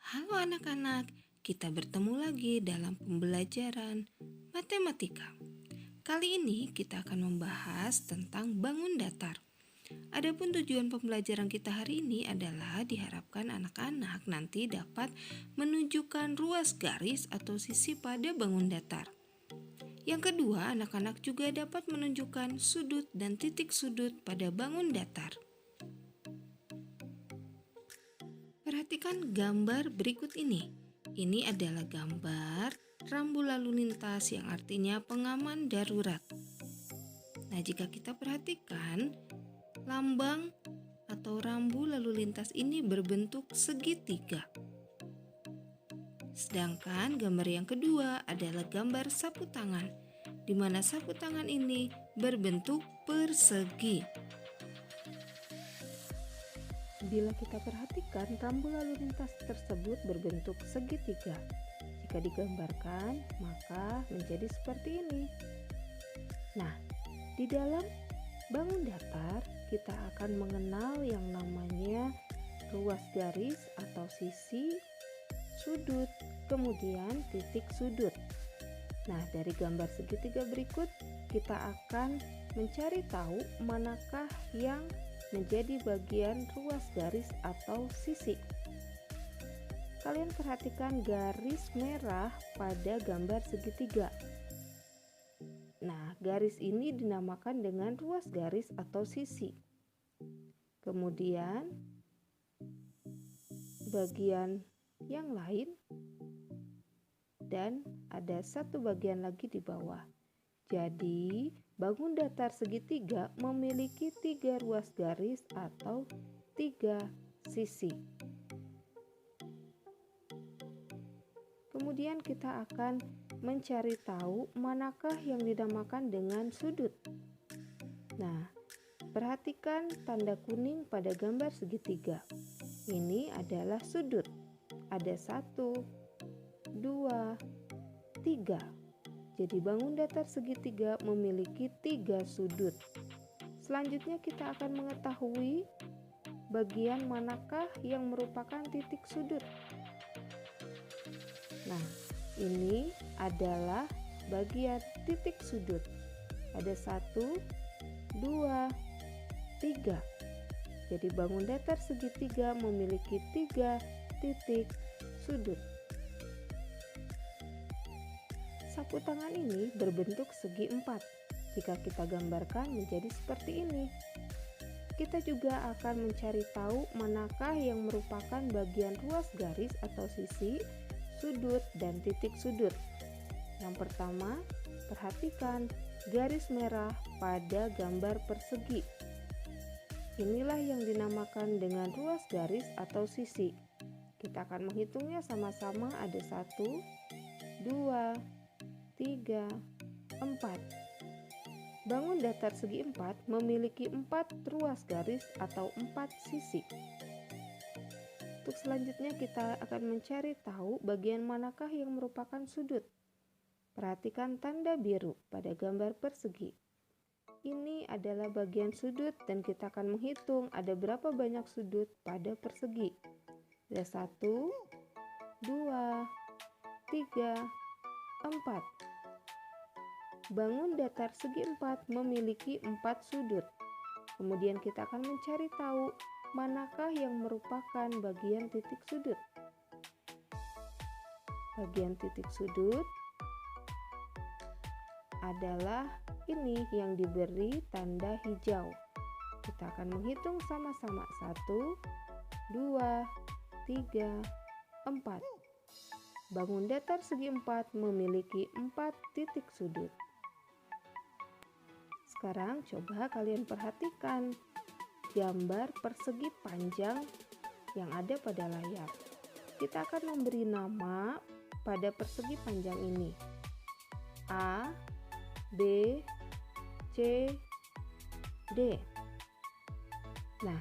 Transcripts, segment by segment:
Halo anak-anak, kita bertemu lagi dalam pembelajaran matematika. Kali ini kita akan membahas tentang bangun datar. Adapun tujuan pembelajaran kita hari ini adalah diharapkan anak-anak nanti dapat menunjukkan ruas garis atau sisi pada bangun datar. Yang kedua, anak-anak juga dapat menunjukkan sudut dan titik sudut pada bangun datar. Perhatikan gambar berikut ini. Ini adalah gambar rambu lalu lintas yang artinya pengaman darurat. Nah, jika kita perhatikan, lambang atau rambu lalu lintas ini berbentuk segitiga. Sedangkan gambar yang kedua adalah gambar sapu tangan, di mana sapu tangan ini berbentuk persegi. Bila kita perhatikan, rambu lalu lintas tersebut berbentuk segitiga. Jika digambarkan, maka menjadi seperti ini. Nah, di dalam bangun datar, kita akan mengenal yang namanya ruas garis atau sisi, sudut, kemudian titik sudut. Nah, dari gambar segitiga berikut, kita akan mencari tahu manakah yang menjadi bagian ruas garis atau sisi. Kalian perhatikan garis merah pada gambar segitiga. Nah, garis ini dinamakan dengan ruas garis atau sisi. Kemudian, bagian yang lain dan ada satu bagian lagi di bawah. Jadi, bangun datar segitiga memiliki 3 ruas garis atau 3 sisi. Kemudian kita akan mencari tahu manakah yang dinamakan dengan sudut. Nah, perhatikan tanda kuning pada gambar segitiga. Ini adalah sudut. Ada 1, 2, 3. Jadi bangun datar segitiga memiliki 3 sudut. Selanjutnya kita akan mengetahui bagian manakah yang merupakan titik sudut. Nah, ini adalah bagian titik sudut. Ada 1, 2, 3. Jadi bangun datar segitiga memiliki 3 titik sudut. Sapu tangan ini berbentuk segi 4. Jika kita gambarkan menjadi seperti ini. Kita juga akan mencari tahu manakah yang merupakan bagian ruas garis atau sisi, sudut, dan titik sudut. Yang pertama, perhatikan garis merah pada gambar persegi. Inilah yang dinamakan dengan ruas garis atau sisi. Kita akan menghitungnya sama-sama, ada 1, 2, 3, 4. Bangun datar segi 4 memiliki 4 ruas garis atau 4 sisi. Untuk selanjutnya kita akan mencari tahu bagian manakah yang merupakan sudut. Perhatikan tanda biru pada gambar persegi. Ini adalah bagian sudut dan kita akan menghitung ada berapa banyak sudut pada persegi. Ada 1, 2, 3, 4. Bangun datar segi 4 memiliki 4 sudut. Kemudian kita akan mencari tahu manakah yang merupakan bagian titik sudut. Bagian titik sudut adalah ini yang diberi tanda hijau. Kita akan menghitung sama-sama 1, 2, 3, 4. Bangun datar segi 4 memiliki 4 titik sudut. Sekarang coba kalian perhatikan gambar persegi panjang yang ada pada layar. Kita akan memberi nama pada persegi panjang ini. A, B, C, D. Nah,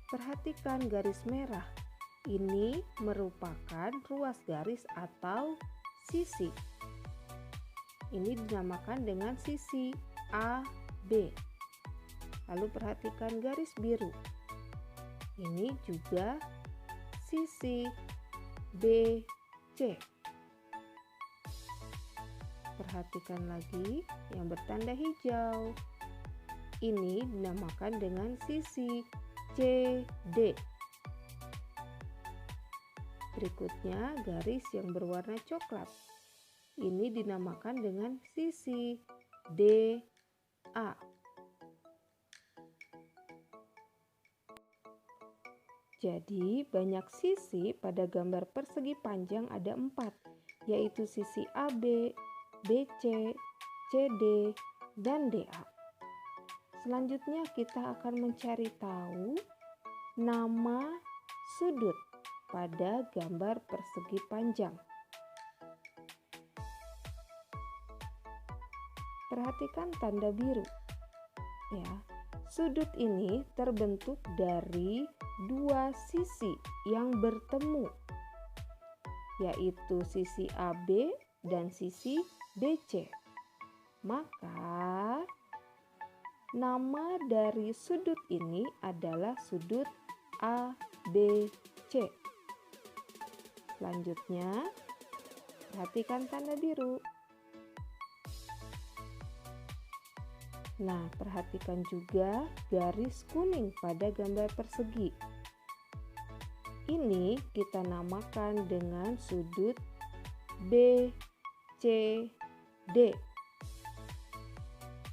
perhatikan garis merah. Ini merupakan ruas garis atau sisi. Ini dinamakan dengan sisi A, B. Lalu perhatikan garis biru. Ini juga sisi BC. Perhatikan lagi yang bertanda hijau. Ini dinamakan dengan sisi CD. Berikutnya garis yang berwarna coklat. Ini dinamakan dengan sisi DA. Jadi banyak sisi pada gambar persegi panjang ada 4, yaitu sisi AB, BC, CD, dan DA. Selanjutnya kita akan mencari tahu nama sudut pada gambar persegi panjang. Perhatikan tanda biru. Ya, sudut ini terbentuk dari dua sisi yang bertemu, yaitu sisi AB dan sisi BC. Maka nama dari sudut ini adalah sudut ABC. Selanjutnya, perhatikan tanda biru. Nah, perhatikan juga garis kuning pada gambar persegi. Ini kita namakan dengan sudut BCD.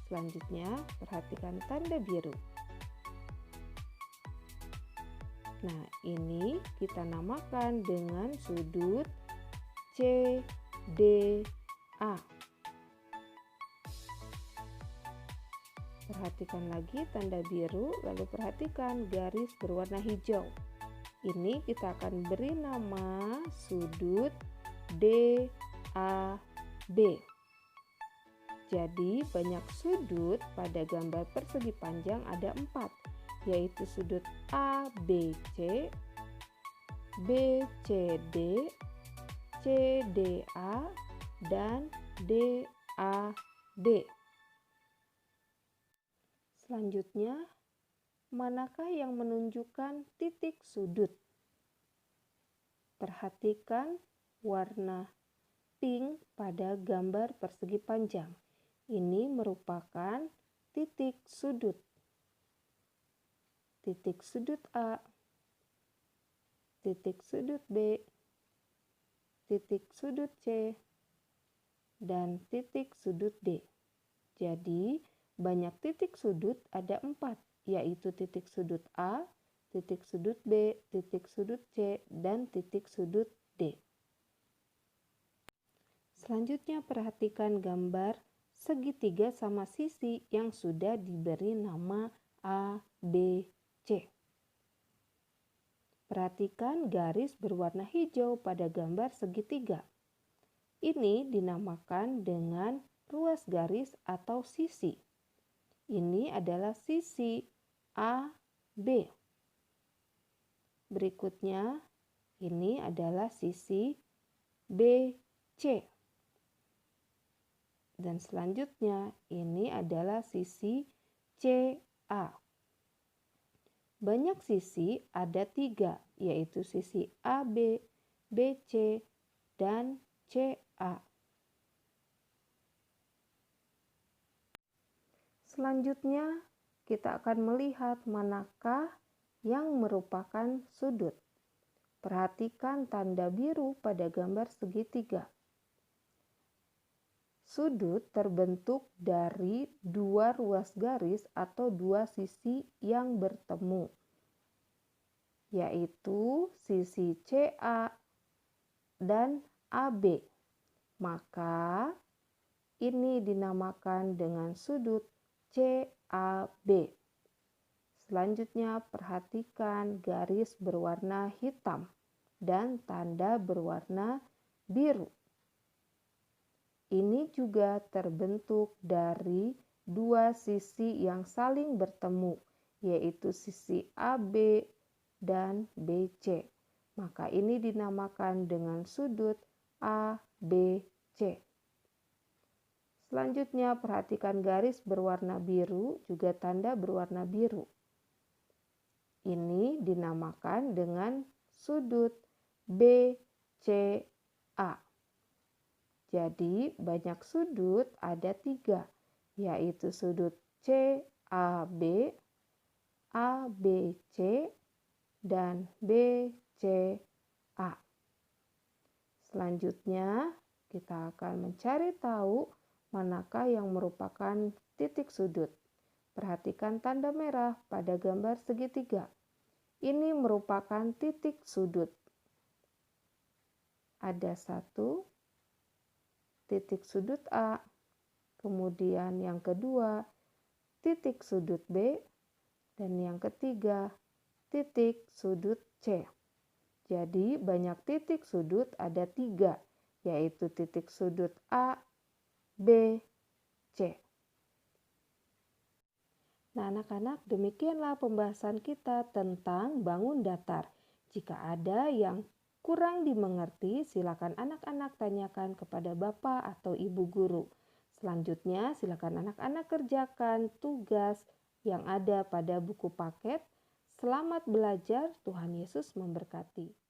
Selanjutnya, perhatikan tanda biru. Nah, ini kita namakan dengan sudut CDA. Perhatikan lagi tanda biru, lalu perhatikan garis berwarna hijau. Ini kita akan beri nama sudut DAB. Jadi banyak sudut pada gambar persegi panjang ada 4, yaitu sudut ABC, BCD, CDA, dan DAB. Selanjutnya, manakah yang menunjukkan titik sudut? Perhatikan warna pink pada gambar persegi panjang. Ini merupakan titik sudut. Titik sudut A, titik sudut B, titik sudut C, dan titik sudut D. Jadi, banyak titik sudut ada 4, yaitu titik sudut A, titik sudut B, titik sudut C, dan titik sudut D. Selanjutnya perhatikan gambar segitiga sama sisi yang sudah diberi nama A, B, C. Perhatikan garis berwarna hijau pada gambar segitiga. Ini dinamakan dengan ruas garis atau sisi. Ini adalah sisi AB. Berikutnya, ini adalah sisi BC. Dan selanjutnya, ini adalah sisi CA. Banyak sisi ada 3, yaitu sisi AB, BC, dan CA. Selanjutnya, kita akan melihat manakah yang merupakan sudut. Perhatikan tanda biru pada gambar segitiga. Sudut terbentuk dari dua ruas garis atau dua sisi yang bertemu, yaitu sisi CA dan AB. Maka, ini dinamakan dengan sudut CAB. Selanjutnya, perhatikan garis berwarna hitam dan tanda berwarna biru. Ini juga terbentuk dari dua sisi yang saling bertemu, yaitu sisi AB dan BC. Maka ini dinamakan dengan sudut ABC. Selanjutnya, perhatikan garis berwarna biru, juga tanda berwarna biru. Ini dinamakan dengan sudut BCD. A. Jadi banyak sudut ada 3, yaitu sudut CAB, ABC, dan BCA. Selanjutnya, kita akan mencari tahu manakah yang merupakan titik sudut. Perhatikan tanda merah pada gambar segitiga. Ini merupakan titik sudut. Ada 1 titik sudut A, kemudian yang kedua titik sudut B, dan yang ketiga titik sudut C. Jadi banyak titik sudut ada 3, yaitu titik sudut A, B, C. Nah, anak-anak, demikianlah pembahasan kita tentang bangun datar. Jika ada yang kurang dimengerti, silakan anak-anak tanyakan kepada Bapak atau Ibu guru. Selanjutnya, silakan anak-anak kerjakan tugas yang ada pada buku paket. Selamat belajar, Tuhan Yesus memberkati.